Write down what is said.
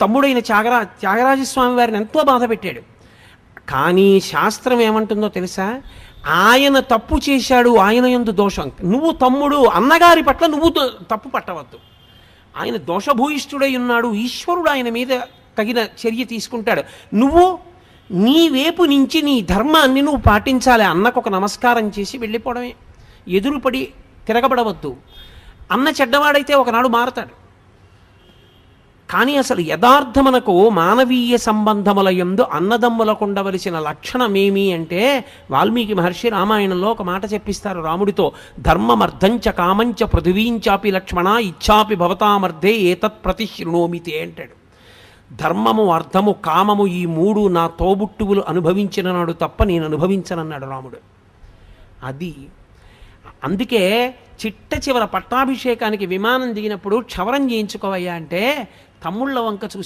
తమ్ముడైన త్యాగరాజస్వామి వారిని ఎంతో బాధ పెట్టాడు. కానీ శాస్త్రం ఏమంటుందో తెలుసా? ఆయన తప్పు చేశాడు, ఆయన యందు దోషం. నువ్వు తమ్ముడు అన్నగారి పట్ల నువ్వు తప్పు పట్టవద్దు. ఆయన దోషభూయిష్ఠుడై ఉన్నాడు, ఈశ్వరుడు ఆయన మీద తగిన చర్య తీసుకుంటాడు. నువ్వు నీ వైపు నుంచి నీ ధర్మాన్ని నువ్వు పాటించాలి. అన్నకు ఒక నమస్కారం చేసి వెళ్ళిపోవడమే, ఎదురుపడి తిరగబడవద్దు. అన్న చెడ్డవాడైతే ఒకనాడు మారతాడు. కానీ అసలు యథార్థమునకు మానవీయ సంబంధముల యందు అన్నదమ్ములకు ఉండవలసిన లక్షణమేమి అంటే, వాల్మీకి మహర్షి రామాయణంలో ఒక మాట చెప్పిస్తారు రాముడితో. ధర్మమర్థంచ కామంచ పృథివీంచాపి లక్ష్మణ ఇచ్చాపి భవతామర్థే ఏతత్ ప్రతిశృణోమితే అంటాడు. ధర్మము, అర్థము, కామము ఈ మూడు నా తోబుట్టువులు అనుభవించిన నాడు తప్ప నేను అనుభవించనన్నాడు రాముడు. అది అందుకే చిట్ట చివర పట్టాభిషేకానికి విమానం దిగినప్పుడు క్షవరం చేయించుకోవయ్యా అంటే తమ్ముళ్ళ వంక చూసి